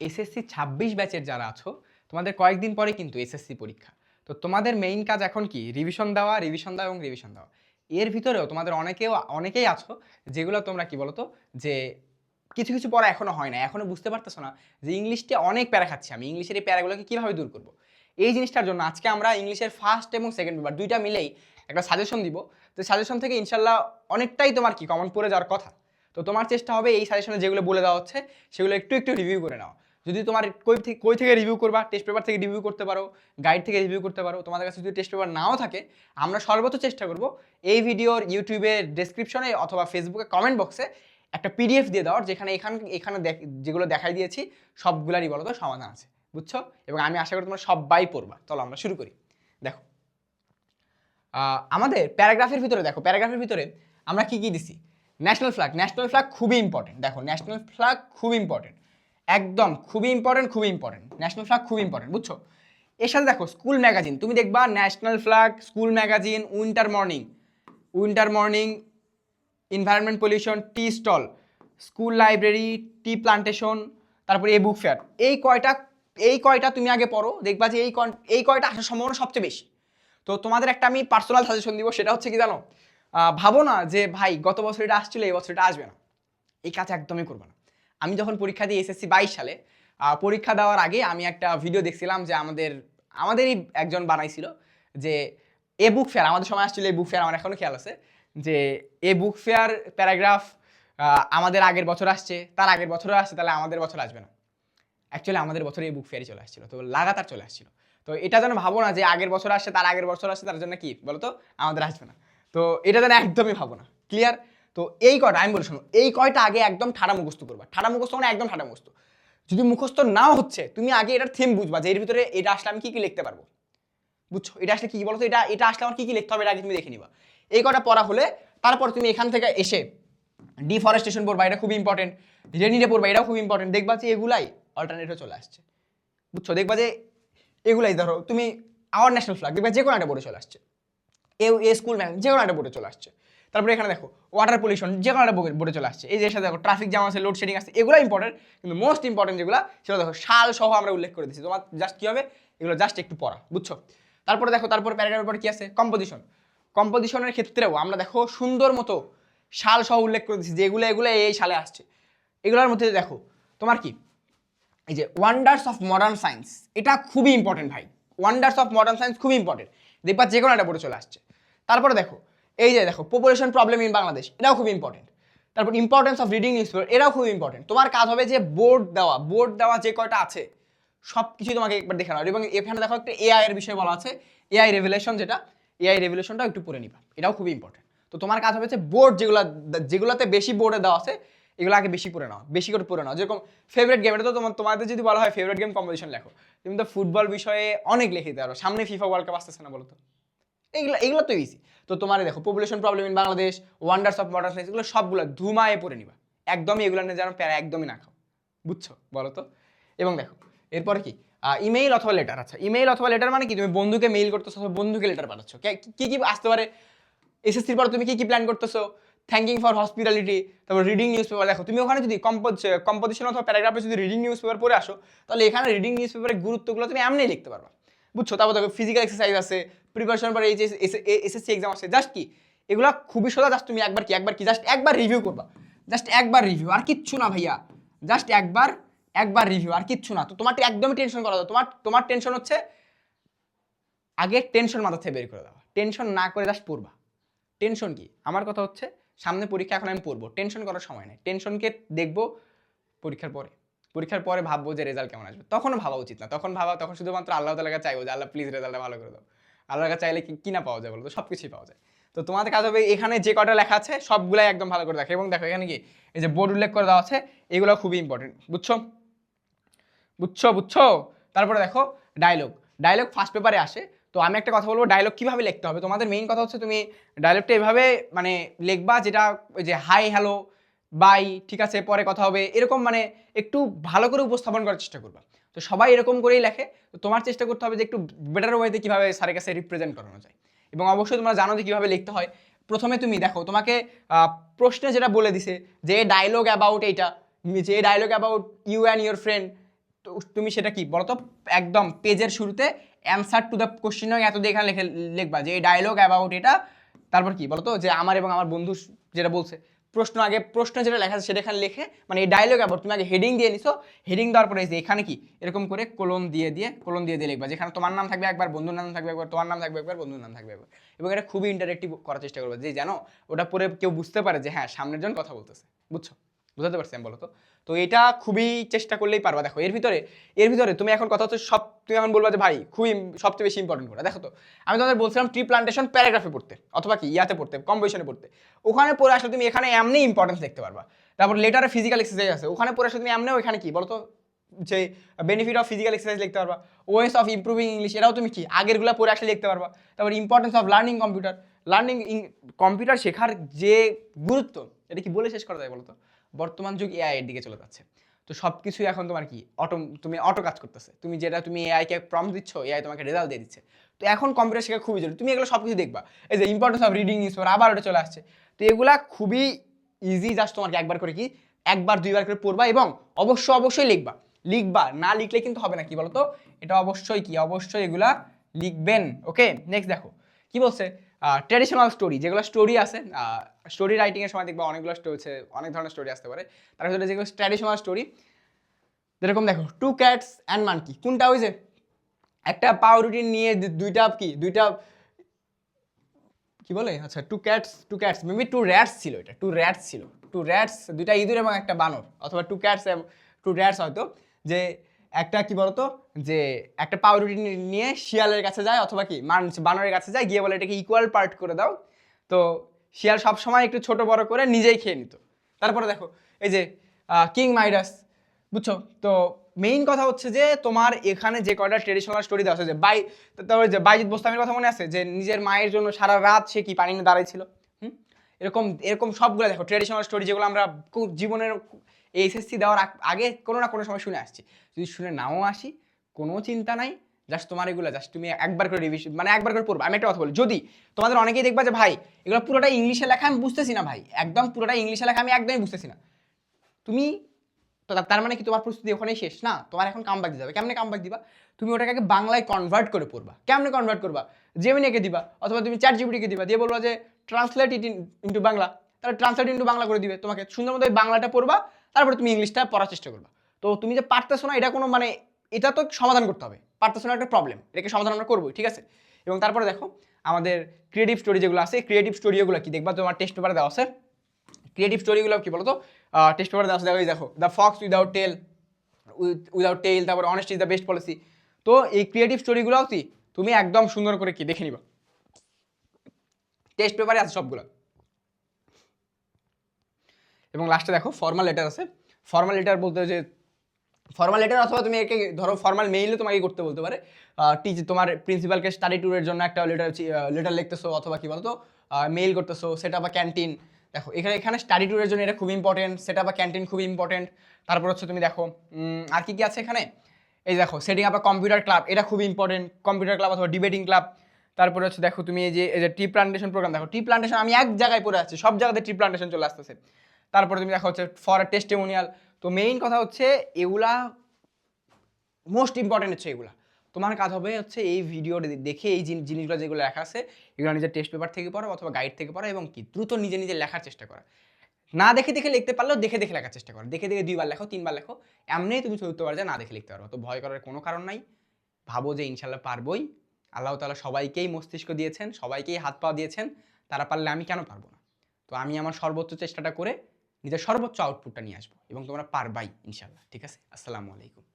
SSC ২৬ ব্যাচের যারা আছো, তোমাদের কয়েকদিন পরে কিন্তু এসএসসি পরীক্ষা। তো তোমাদের মেইন কাজ এখন কি? রিভিশন দেওয়া, রিভিশন দেওয়া এবং রিভিশন দেওয়া। এর ভিতরেও তোমাদের অনেকেই আছো যেগুলো তোমরা কি বলো তো যে কিছু পড়া এখনো হয় না। এখনো বুঝতে পারতেছো না যে ইংলিশটা অনেক প্যারা খাচ্ছি আমি। ইংলিশের এই প্যারাগুলোকে কিভাবে দূর করব? এই জিনিসটার জন্য আজকে আমরা ইংলিশের ফার্স্ট এবং সেকেন্ড পেপার ২ টা মিলেই একটা সাজেশন দিব। তো সাজেশন থেকে ইনশাআল্লাহ অনেকটাই তোমার কি কমন পড়ে যাওয়ার কথা। তো তোমার চেষ্টা হবে এই সাজেশনে যেগুলো বলে দেওয়া হচ্ছে সেগুলো একটু রিভিউ করে নাও। যদি তোমার কই থেকে রিভিউ করবা, টেস্ট পেপার থেকে রিভিউ করতে পারো, গাইড থেকে রিভিউ করতে পারো। তোমাদের কাছে যদি টেস্ট পেপার নাও থাকে, আমরা সর্বোচ্চ চেষ্টা করব এই ভিডিওর ইউটিউবের ডেসক্রিপশনে অথবা ফেসবুকে কমেন্ট বক্সে একটা পিডিএফ দিয়ে দেওয়ার, যেখানে এখানে যেগুলো দেখাই দিয়েছি সবগুলারই বলো তো সমাধান আছে। বুঝছো? এবং আমি আশা করি তোমরা সবাই পড়বা। চলো আমরা শুরু করি। দেখো, আমাদের প্যারাগ্রাফের ভিতরে আমরা কি দিছি? ন্যাশনাল ফ্ল্যাগ খুবই ইম্পর্টেন্ট। দেখো, ন্যাশনাল ফ্ল্যাগ খুব ইম্পর্টেন্ট, একদম খুবই ইম্পর্টেন্ট। ন্যাশনাল ফ্ল্যাগ খুবই ইম্পর্টেন্ট, বুঝছো? এর সাথে দেখো স্কুল ম্যাগাজিন, তুমি দেখবা national flag, school magazine, winter morning, environment pollution, tea stall, school library, tea plantation, তারপরে এ বুক ফেয়ার। এই কয়টা তুমি আগে পড়ো, দেখবা যে এই কয়টা আসার সম্ভাবনা সবচেয়ে বেশি। তো তোমাদের একটা আমি পার্সোনাল সাজেশন দিব, সেটা হচ্ছে কি জানো? ভাবো না যে ভাই গত বছর এটা আসছিল, এই বছর এটা আসবে না। এই কাজ একদমই করবে না। আমি যখন পরীক্ষা দিই এসএসসি 22 সালে, পরীক্ষা দেওয়ার আগে আমি একটা ভিডিও দেখছিলাম যে আমাদেরই একজন বানাইছিল যে এ বুক ফেয়ার, আমাদের সময় আসছিল এই বুক ফেয়ার, আমার এখনো খেয়াল আছে যে এ বুক ফেয়ার প্যারাগ্রাফ আমাদের আগের বছর আসছে, তার আগের বছরও আসছে, তাহলে আমাদের বছর আসবে না। অ্যাকচুয়ালি আমাদের বছরে এই বুক ফেয়ারই চলে আসছিল, তো লাগাতার চলে আসছিল। তো এটা যেন ভাবো না যে আগের বছর আসছে, তার আগের বছর আসছে, তার জন্য কি বলতো আমাদের আসবে না। তো এটা যেন একদমই ভাবো না। ক্লিয়ার? তো এই কয়টা আমি বলে শোনো, এই কয়টা আগে একদম ঠাড়া মুখস্থ করবা। ঠাড়া মুখস্থ মানে একদম ঠাড়া মুখস্থ। যদি মুখস্থ নাও হচ্ছে, তুমি আগে এটার থিম বুঝবা যে এর ভিতরে এটা আসলে আমি কি লিখতে পারবো। বুঝছো? এটা আসলে কি বলতো, এটা আসলে আমার কি লিখতে হবে, এটা আগে তুমি দেখে নিবা। এই কটা পড়া হলে তারপর তুমি এখান থেকে এসে ডিফরেস্টেশন পড়বা, এটা খুবই ইম্পর্টেন্ট। রেনিরে পড়বা, এটাও খুব ইম্পর্টেন্ট। দেখবা যে এগুলাই অল্টারনেটিভ চলে আসছে। বুঝছো? দেখবা যে এগুলাই, ধরো তুমি আওয়ার ন্যাশনাল ফ্ল্যাগ, দেখবা যে কোনো একটা বোর্ডে চলে আসছে। এ স্কুল ম্যান যে কোনো একটা বোর্ডে চলে আসছে। তারপরে এখানে দেখো ওয়াটার পলিউশন যে কোনো একটা বোর্ডে চলে আসছে। এই যে সাথে দেখো ট্রাফিক জ্যাম আছে, লোডশেডিং আছে, এগুলো ইম্পর্টেন্ট। কিন্তু মোস্ট ইম্পর্টেন্ট যেগুলো সেটা দেখো সাল সহ আমরা উল্লেখ করে দিচ্ছি। তোমার জাস্ট কি হবে, এগুলো জাস্ট একটু পড়া। বুঝছো? তারপরে দেখো, তারপরে প্যারাগ্রাফের পরে কি আছে, কম্পোজিশনের ক্ষেত্রেও আমরা দেখো সুন্দর মতো সাল সহ উল্লেখ করে দিচ্ছি যে এগুলো এই সালে আসছে। এগুলোর মধ্যে দেখো তোমার কি, এই যে ওয়ান্ডার্স অফ মডার্ন সায়েন্স, এটা খুবই ইম্পর্টেন্ট ভাই। ওয়ান্ডার্স অফ মডার্ন সায়েন্স খুবই ইম্পর্টেন্ট। দেখবা যে কোনো একটা বোর্ডে চলে আসছে। তারপরে দেখো এই যে দেখো পপুলেশন প্রবলেম ইন বাংলাদেশ, এটাও খুব ইম্পর্টেন্ট। তারপর importance of reading news paper, এটাও খুব ইম্পর্টেন্ট। তোমার কাজ হবে যে বোর্ড দেওয়া যে কয়টা আছে সব কিছুই তোমাকে একবার দেখে নাও। এবং এখানে দেখো একটা এআই এর বিষয় বলা আছে, এআই রেভুলেশন, যেটা এআই রেভুলেশনটাও একটু পড়ে নিবা, এটাও খুবই ইম্পর্টেন্ট। তো তোমার কাজ হবে যে যেগুলোতে বেশি বোর্ডে দেওয়া আছে এগুলো আগে বেশি পড়ে নাও, বেশি করে পড়ে নাও। যেরকম ফেভারিট গেম, এটা তো তোমাদের যদি বলা হয় ফেভারিট গেম কম্পোজিশন লেখো, তুমি তো ফুটবল বিষয়ে অনেক লিখে দিতে পারো। সামনে ফিফা ওয়ার্ল্ড কাপ আসতেছে না, বলো তো? এগুলো তো ইজি। তো তোমার দেখো population problem in Bangladesh, wonders of modern science, এগুলো সবগুলো ধুমায়ে পড়ে নিবা। একদমই এগুলো নিয়ে যেন প্যারা একদমই না খাও। বুঝছো? বলো তো? এবং দেখো এরপরে কি, ইমেইল অথবা লেটার। আচ্ছা, ইমেইল অথবা লেটার মানে কি? তুমি বন্ধুকে মেইল করতেছো, বন্ধুকে লেটার পাঠাচ্ছ। কি আসতে পারে এসএসসির পর? তুমি কি প্ল্যান করতেছো? থ্যাঙ্কিং ফর হসপিটালিটি, তারপর রিডিং নিউজ পেপার। দেখো তুমি ওখানে যদি কম্পোজিশন অথবা প্যারাগ্রাফে যদি রিডিং নিউজ পেপার পড়ে আসো, তাহলে এখানে রিডিং নিউজ পেপারের গুরুত্বগুলো তুমি এমনি লিখতে পারবা। বুঝছো? তারপর দেখো ফিজিক্যাল এক্সারসাইজ আছে, প্রিপারেশন পর এই যে এসএসসি এক্সাম আছে। জাস্ট কি এগুলো খুবই সোজা। জাস্ট তুমি একবার জাস্ট একবার রিভিউ করবা। জাস্ট একবার রিভিউ, আর কিচ্ছু না ভাইয়া। জাস্ট একবার রিভিউ, আর কিচ্ছু না। তো তোমার একদমই টেনশন করা দাও। তোমার টেনশন হচ্ছে আগে টেনশন মাথা থেকে বের করে দেওয়া। টেনশন না করে জাস্ট পড়বা। টেনশন কি? আমার কথা হচ্ছে সামনে পরীক্ষা, এখন আমি পড়বো, টেনশন করার সময় নেই। টেনশনকে দেখবো পরীক্ষার পরে ভাববো যে রেজাল্ট কেমন আসবে। তখনও ভাবা উচিত না। তখন শুধুমাত্র আল্লাহ তাআলার কাছে চাইবো যে আল্লাহ প্লিজ রেজাল্টটা ভালো করে দাও। আল্লাহর কাছে চাইলে কি না পাওয়া যায় বলো তো? সব কিছুই পাওয়া যায়। তো তোমাদের কাজ হবে এখানে যে কটা লেখা আছে সবগুলাই একদম ভালো করে দেখো। এবং দেখো এখানে কি এই যে বোর্ড উল্লেখ করে দেওয়া আছে, এগুলো খুবই ইম্পর্টেন্ট। বুঝছো? তারপরে দেখো ডায়লগ ফার্স্ট পেপারে আসে। তো আমি একটা কথা বলবো, ডায়লগ কিভাবে লিখতে হবে। তোমাদের মেইন কথা হচ্ছে তুমি ডায়লগটা এভাবে মানে লিখবা, যেটা ওই যে হাই হ্যালো বাই, ঠিক আছে, পরে কথা হবে, এরকম মানে একটু ভালো করে উপস্থাপন করার চেষ্টা করবা। তো সবাই এরকম করেই লেখে। তো তোমার চেষ্টা করতে হবে যে একটু বেটার ওয়েতে কীভাবে স্যারের কাছে রিপ্রেজেন্ট করানো যায়। এবং অবশ্যই তোমরা জানো যে কীভাবে লিখতে হয়। প্রথমে তুমি দেখো তোমাকে প্রশ্নে যেটা বলে দিছে যে ডায়লগ অ্যাবাউট এইটা, যে dialogue about you and your friend, তুমি সেটা কি বলো তো একদম পেজের শুরুতে অ্যান্সার টু দ্য কোশ্চেন এত দিয়ে এখানে লিখবা যে এই ডায়লগ অ্যাবাউট এটা, তারপর কি বলতো যে আমার এবং আমার বন্ধু যেটা বলছে প্রশ্ন, আগে প্রশ্ন যেটা লেখা আছে সেটা এখানে লিখে, মানে এই ডায়লগ অ্যাবাউট তুমি আগে হেডিং দিয়ে নিছো, হেডিং দেওয়ার পরে এখানে কি এরকম করে কোলন দিয়ে লিখবা, যেখানে তোমার নাম থাকবে একবার, বন্ধুর নাম থাকবে একবার, তোমার নাম থাকবে একবার, বন্ধুর নাম থাকবে একবার, এবং এটা খুবই ইন্টারেক্টিভ করার চেষ্টা করবে যে জানো ওটা পরে কেউ বুঝতে পারে যে হ্যাঁ সামনের জন কথা বলতেছে, বুঝছো? বুঝতে পারছি আমি, বলো তো? তো এটা খুবই চেষ্টা করলেই পারবা। দেখো এর ভিতরে তুমি এখন কথা হচ্ছে সব, তুমি এখন বলবা যে ভাই খুবই সবচেয়ে বেশি ইম্পর্টেন্ট করে, দেখো তো আমি তোমাদের বলছিলাম ট্রি প্লান্টেশন প্যারাগ্রাফে পড়তে অথবা কি ইয়াতে পড়তে, কম্পোজিশনে পড়তে, ওখানে পড়ে আসলে তুমি এখানে এমনি ইম্পর্টেন্স দেখতে পারবা। তারপর লেটারে ফিজিক্যাল এক্সারসাইজ আছে, ওখানে পড়ে আসলে তুমি এমনিও এখানে কি বলো তো যে বেনিফিট অফ ফিজিক্যাল এক্সারসাইজ লিখতে পারবা, ওয়েস অফ ইম্প্রুভিং ইংলিশ এটাও তুমি কি আগেরগুলো পড়ে আসলে লিখতে পারবা। তারপর ইম্পর্টেন্স অফ লার্নিং কম্পিউটার শেখার যে গুরুত্ব, এটা কি বলে শেষ করা যায় বলো তো? বর্তমান যুগ এআই এর দিকে চলে যাচ্ছে, তো সব কিছুই এখন তোমার কি তুমি অটো কাজ করতেছে, তুমি যেটা তুমি এআইকে প্রম্পট দিচ্ছ এআই তোমাকে রেজাল্ট দিয়ে দিচ্ছে। তো এখন কম্পিউটার শেখা খুবই জরুরি, তুমি এগুলো সব কিছু দেখবা। এই যে importance of reading news paper আবার ওটা চলে আসছে, তো এগুলা খুবই ইজি, জাস্ট তোমাকে একবার করে কি একবার দুইবার করে পড়বা এবং অবশ্যই লিখবা না লিখলে কিন্তু হবে না, কি বলতো? এটা অবশ্যই এগুলা লিখবেন। ওকে, নেক্সট দেখো কি বলছে, ট্র্যাডিশনাল স্টোরি, যেগুলো স্টোরি আছে স্টোরি রাইটিং এর সময় দেখবা অনেকগুলো স্টোরি আছে, অনেক ধরনের স্টোরি আসতে পারে, তার ভিতরে যেগুলো ট্র্যাডিশনাল স্টোরি, যেরকম দেখো টু ক্যাটস অ্যান্ড মানকি, কোনটা ওই যে একটা পাউরুটি নিয়ে দুইটা কি বলে, আচ্ছা two cats maybe two rats ছিল, এটা টু র্যাটস দুইটা ইঁদুর এবং একটা বানর, অথবা টু র্যাটস হয়তো, যে একটা কি বলতো যে একটা পাউরুটি নিয়ে শিয়ালের কাছে যায় অথবা কি বানরের কাছে যায়, গিয়ে বলে এটাকে ইকুয়াল পার্ট করে দাও, তো শিয়াল সব সময় একটু ছোট বড় করে নিজেই খেয়ে নিত। তারপরে দেখো এই যে কিং মাইডাস, বুঝছো? তো মেইন কথা হচ্ছে যে তোমার এখানে যে কয়টা ট্রেডিশনাল স্টোরি দেওয়া আছে, যে তারপরে যে বাইজিদ বোস্তামির কথা মনে আছে, যে নিজের মায়ের জন্য সারা রাত সে কি পানি নিয়ে দাঁড়াইছিল, এরকম সবগুলো দেখো ট্রেডিশনাল স্টোরি, যেগুলো আমরা জীবনের এইচএসসি দেওয়ার আগে কোনো না কোনো সময় শুনে আসছি, যদি শুনে নাও আসি কোনো চিন্তা নাই, জাস্ট তোমার এগুলো জাস্ট তুমি একবার করে রিভিশন, মানে একবার করে পড়বা। আমি একটা কথা বলি, যদি তোমাদের অনেকেই দেখবা যে ভাই এগুলো পুরোটা ইংলিশে লেখা আমি বুঝতেছি না, ভাই একদম পুরোটা ইংলিশে লেখা আমি একদমই বুঝতেছি না, তুমি তো তার মানে কি তোমার প্রস্তুতি ওখানেই শেষ না? তোমার এখন কামব্যাক দিতে হবে। কেমনে কামব্যাক দিবা? তুমি ওটাকে আগে বাংলায় কনভার্ট করে পড়বা। কেমনে কনভার্ট করবা? জেমিনিকে দিবা অথবা তুমি চ্যাট জিপিটিকে দিবা, দিয়ে বলবা যে ট্রান্সলেট ইট ইনটু বাংলা, তাহলে ট্রান্সলেট ইনটু বাংলা করে দিবে তোমাকে, সুন্দর মতো বাংলাটা পড়বা, তারপরে তুমি ইংলিশটা পড়ার চেষ্টা করবা। তো তুমি যে পারতেছো না এটা কোনো মানে, এটা তো সমাধান করতে হবে, পারতেছো না একটা প্রবলেম, এটাকে সমাধান আমরা করবোই, ঠিক আছে? এবং তারপরে দেখো আমাদের ক্রিয়েটিভ স্টোরি যেগুলো আছে, ক্রিয়েটিভ স্টোরিগুলো কি দেখবা তোমার টেস্ট পেপারে দেওয়া আছে, ক্রিয়েটিভ স্টোরিগুলো কি বলতো টেস্ট পেপারে দেওয়া আছে, দেখো দ্য ফক্স উইদাউট টেল, তারপর honest is the best policy. তো এই ক্রিয়েটিভ স্টোরিগুলোও কি তুমি একদম সুন্দর করে কি দেখে নিবা, টেস্ট পেপারে আছে সবগুলো। এবং লাস্টে দেখো ফর্মাল লেটার আছে, ফর্মাল লেটার বলতে যে ফর্মাল লেটার অথবা তুমি একে ধরো ফর্মাল মেইলও তোমাকে করতে বলতে পারে, তোমার প্রিন্সিপালকে স্টাডি ট্যুরের জন্য একটা লেটার লিখতেছো অথবা কি বলতো মেইল করতেছো, সেটা বা ক্যান্টিন। দেখো এখানে স্টাডি ট্যুরের জন্য এটা খুব ইম্পর্টেন্ট, সেটা বা ক্যান্টিন খুব ইম্পর্টেন্ট। তারপর হচ্ছে তুমি দেখো আর কি আছে এখানে, এই দেখো সেটিং আপ আ কম্পিউটার ক্লাব, এটা খুব ইম্পর্টেন্ট, কম্পিউটার ক্লাব অথবা ডিবেটিং ক্লাব। তারপরে হচ্ছে দেখো তুমি এই যে টি প্লান্টেশন প্রোগ্রাম, দেখো টি প্লান্টেশন আমি এক জায়গায় পড়ে আছি, সব জায়গাতে টি প্লান্টেশন চলে আসতেছে। তারপরে তুমি দেখো হচ্ছে ফর এ টেস্টিমোনিয়াল। তো মেইন কথা হচ্ছে এগুলা মোস্ট ইম্পর্টেন্ট হচ্ছে এগুলা, তোমার কাজ হবে হচ্ছে এই ভিডিও দেখে এই জিনিসগুলো যেগুলো লেখা আছে এগুলো নিজের টেস্ট পেপার থেকে পড়ো অথবা গাইড থেকে পড়ো, এবং কি দ্রুত নিজে নিজে লেখার চেষ্টা করা, না দেখে দেখে লিখতে পারলেও দেখে দেখে লেখার চেষ্টা করো, দেখে দেখে 2বার লেখো 3বার লেখো, এমনিই তুমি চলতে পারো যে না দেখে লিখতে পারো। তো ভয় করার কোনো কারণ নাই, ভাবো যে ইনশাল্লাহ পারবোই, আল্লাহ তাআলা সবাইকেই মস্তিষ্ক দিয়েছেন, সবাইকেই হাত পা দিয়েছেন, তারা পারলে আমি কেন পারবো না? তো আমি আমার সর্বোচ্চ চেষ্টাটা করে নিজের সর্বোচ্চ আউটপুটটা নিয়ে আসবো এবং তোমরা পারবাই ইনশাল্লাহ, ঠিক আছে? আসসালামু আলাইকুম।